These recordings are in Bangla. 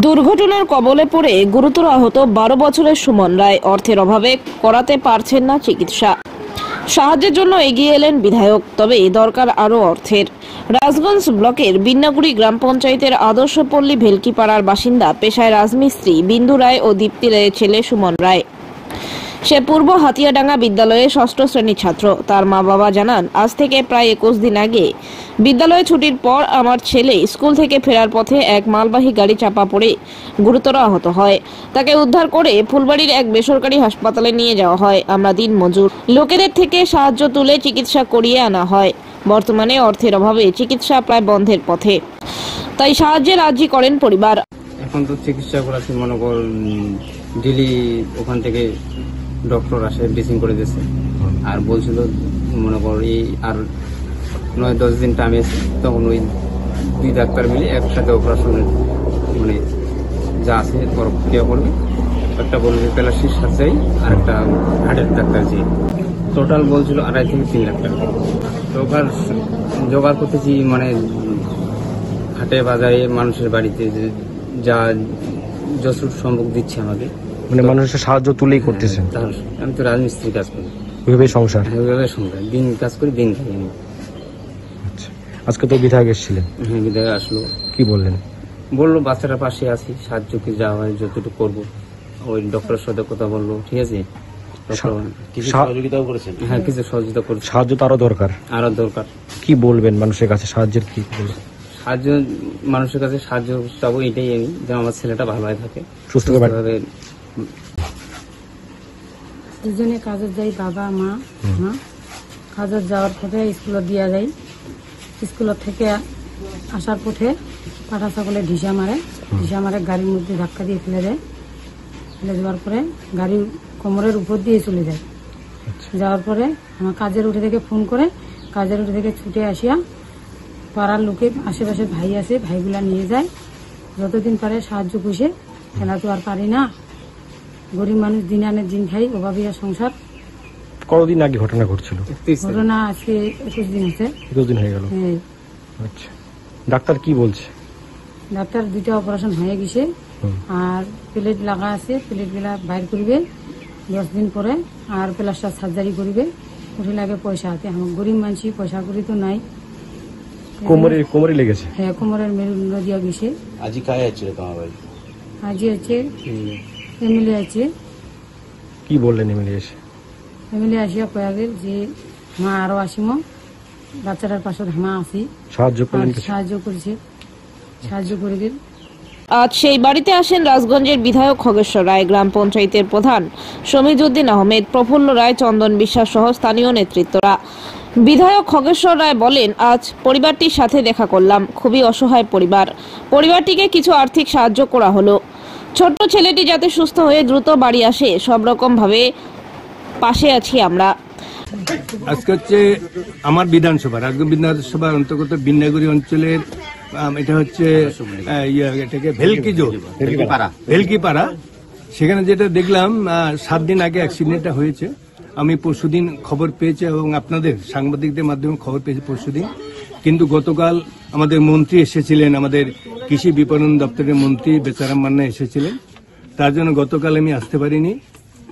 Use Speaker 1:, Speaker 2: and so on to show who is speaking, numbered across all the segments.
Speaker 1: দুর্ঘটনার কবলে পড়ে গুরুতর আহত 12 বছরের সুমন রায় অর্থের অভাবে করাতে পারছেন না চিকিৎসা। সাহায্যের জন্য এগিয়ে এলেন বিধায়ক, তবে দরকার আরও অর্থের। রাজগঞ্জ ব্লকের বিন্নাগুড়ি গ্রাম পঞ্চায়েতের আদর্শপল্লী ভেলকিপাড়ার বাসিন্দা, পেশায় রাজমিস্ত্রি বিন্দু রায় ও দীপ্তি রায়ের ছেলে সুমন রায়। সে পূর্ব হাতিয়াডাঙ্গা বিদ্যালয়ে 6ষ্ঠ শ্রেণীর ছাত্র। তার মা বাবা জানান, আজ থেকে প্রায় 21 দিন আগে বিদ্যালয়ে ছুটির পর আমার ছেলে স্কুল থেকে ফেরার পথে এক মালবাহী গাড়ি চাপা পড়ে গুরুতর আহত হয়। তাকে উদ্ধার করে ফুলবাড়ির এক বেসরকারি হাসপাতালে নিয়ে যাওয়া হয়। আমরা দিনমজুর লোকেদের থেকে সাহায্য তুলে চিকিৎসা করিয়ে আনা হয়। বর্তমানে অর্থের অভাবে চিকিৎসা প্রায় বন্ধের পথে, তাই সাহায্যের আর্জি করেন পরিবার।
Speaker 2: এখন তো চিকিৎসা করাচ্ছি, মনে কর ডেলি ওখান থেকে ডক্টর আসে, ড্রেসিং করে দিয়েছে, আর বলছিল মনে কর এই আর 9-10 দিন টাইম এসে, তখন ওই 2 ডাক্তার মিলে একসাথে অপারেশনের মানে যা আছে প্রক্রিয়া করবে। একটা বলবে প্লাস্টিক সার্জারি আর একটা হার্টের ডাক্তার, যে টোটাল বলছিল 2.5 থেকে 3 লাখ টাকা। তো ওখানে জোগাড় করতেছি, মানে হাটে বাজারে মানুষের বাড়িতে যা যতটুকু সম্ভব দিচ্ছে আমাকে,
Speaker 3: মানে মানুষের সাহায্য তুলেই করতেছেন।
Speaker 2: আমি তো রাজমিস্ত্রি কাজ করি,
Speaker 3: ওইভাবে সংসার,
Speaker 2: দিন কাজ করি, দিন খাই আমি।
Speaker 3: আচ্ছা, আজকে তো বিধায়ক এসেছিলেন।
Speaker 2: হ্যাঁ, বিধায়ক আসলো।
Speaker 3: কি বললেন?
Speaker 2: বললো বাচ্চাটার পাশে আছি, সাহায্য কি যা হয় যতটুকু করবো। ওই ডক্টরের সাথে কথা বললো, ঠিক আছে, কিছু সহযোগিতাও করেছেন। হ্যাঁ, কিছু সহযোগিতা করছে।
Speaker 3: সাহায্য তো আরো দরকার,
Speaker 2: আরো দরকার।
Speaker 3: কি বলবেন মানুষের কাছে সাহায্যের? কি
Speaker 2: সাহায্য, মানুষের কাছে সাহায্য চাবো এটাই আমি, যেন আমার ছেলেটা ভালোভাবে থাকে,
Speaker 3: সুস্থভাবে।
Speaker 4: দুজনে কাজে যাই, বাবা মা। কাজে যাওয়ার পথে স্কুলে দিয়া যাই, স্কুলের থেকে আসার পথে পাঠা ছাগলে ঢিসা মারে, গাড়ির মধ্যে ধাক্কা দিয়ে ফেলে দেয়। ফেলে দেওয়ার পরে গাড়ি কোমরের উপর দিয়ে চলে যায়। যাওয়ার পরে আমার কাজের উঠে থেকে ফোন করে, কাজের উঠে থেকে ছুটে আসিয়া পাড়ার লোকে, আশেপাশে ভাই আছে, ভাইগুলা নিয়ে যায়। যতদিন পারে সাহায্য পুষে, কেনা তো আর পারি না, গরিব মানুষ, দিন আনে দিন খাই, অভাবিয়া সংসার।
Speaker 3: কতদিন আগে ঘটনা ঘটছিল?
Speaker 4: ঘটনা আজকে 21 দিন আছে।
Speaker 3: 21 দিন হয়ে গেল। আচ্ছা, ডাক্তার কি বলছে?
Speaker 4: ডাক্তার 2টা অপারেশন হয়ে গেছে, আর প্লেট লাগা আছে, প্লেট গুলা বাইর করবে 10 দিন পরে, আর প্লাস্টার সার্জারি করবে। ওঠে লাগে পয়সা আছে, আমার গরিব মানুষ, পয়সা করি তো নাই।
Speaker 3: কোমরে লেগেছে?
Speaker 4: হ্যাঁ, কোমরের মেরুদণ্ড দিয়া গেছে।
Speaker 5: আজি কায় আছে তোমার বাড়ি?
Speaker 4: আজি আছে এমএলএ আছে।
Speaker 3: কি বললেন এমএলএ এসে?
Speaker 4: এমএলএ আসিয়া কয়াগের যে মা আরো আসিম, বাচ্চাটার পাশে ধামা আসি, সাহায্য করেছে, সাহায্য করে দিন।
Speaker 1: আজ সেই বাড়িতে আসেন রাজগঞ্জের বিধায়ক খগেশ্বর রায়, গ্রাম পঞ্চায়েতের প্রধান সমীজউদ্দিন আহমেদ, প্রফুল্ল রায়, চন্দন বিশ্বাস সহ স্থানীয় নেতৃত্বরা। বিধায়ক খগেশ্বর রায় বলেন, আজ পরিবারটির সাথে দেখা করলাম, খুবই অসহায় পরিবারটিকে কিছু আর্থিক সাহায্য করা হলো। ছোট্ট ছেলেটি যাতে সুস্থ হয়ে দ্রুত বাড়ি আসে, সব রকম ভাবে পাশে আছি আমরা।
Speaker 6: আজকে হচ্ছে আমার বিধানসভা, রাজগঞ্জ বিধানসভার অন্তর্গত বিন্নাগুড়ি অঞ্চলের, এটা হচ্ছে এটাকে ভেলকিপাড়া। সেখানে যেটা দেখলাম, 7 দিন আগে অ্যাক্সিডেন্টটা হয়েছে। আমি পরশুদিন খবর পেয়েছি এবং আপনাদের সাংবাদিকদের মাধ্যমে খবর পেয়েছি পরশুদিন, কিন্তু গতকাল আমাদের মন্ত্রী এসেছিলেন, আমাদের কৃষি বিপণন দপ্তরের মন্ত্রী বেচারাম মান্না এসেছিলেন, তার জন্য গতকাল আমি আসতে পারিনি।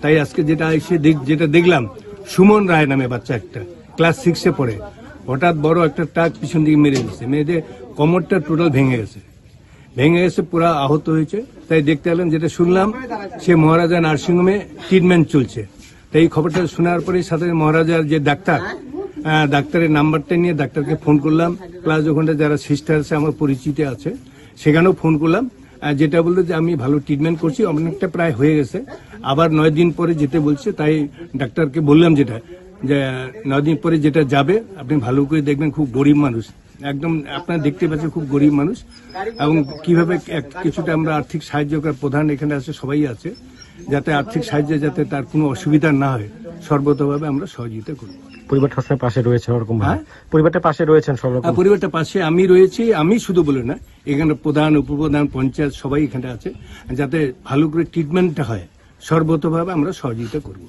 Speaker 6: তাই আজকে যেটা দেখলাম, সুমন রায় নামে বাচ্চা একটা, ক্লাস 6-এ পড়ে, হঠাৎ বড় একটা ট্রাক পিছন দিকে মেরে দিচ্ছে, মেয়েদের কোমরটা টোটাল ভেঙে গেছে, পুরো আহত হয়েছে। তাই দেখতে এলাম, যেটা শুনলাম সে মহারাজা নার্সিংহোমে ট্রিটমেন্ট চলছে। তাই এই খবরটা শোনার পরে সাথে মহারাজার যে ডাক্তারের নাম্বারটা নিয়ে ডাক্তারকে ফোন করলাম, প্লাস ওখানটা যারা সিস্টার আছে আমার পরিচিত আছে সেখানেও ফোন করলাম। যেটা বললো যে আমি ভালো ট্রিটমেন্ট করছি, অনেকটা প্রায় হয়ে গেছে, আবার 9 দিন পরে যেতে বলছে। তাই ডাক্তারকে বললাম যেটা, যে 9 দিন পরে যেটা যাবে আপনি ভালো করে দেখবেন, খুব গরিব মানুষ, একদম আপনারা দেখতে পাচ্ছেন খুব গরিব মানুষ, এবং কিভাবে কিছুটা আমরা আর্থিক সাহায্য করার, প্রধান এখানে আছে, সবাই আছে, যাতে আর্থিক সাহায্যে যাতে তার কোনো অসুবিধা না হয়, সর্বতভাবে আমরা সহযোগিতা করব।
Speaker 3: পরিবারটা পাশে রয়েছে, ওরকম পরিবারটা পাশে রয়েছেন,
Speaker 6: পরিবারটা পাশে আমি রয়েছি। আমি শুধু বলে না, এখানে প্রধান, উপপ্রধান, পঞ্চায়েত সবাই এখানে আছে, যাতে ভালো করে ট্রিটমেন্টটা হয়, সর্বতভাবে আমরা সহযোগিতা করব।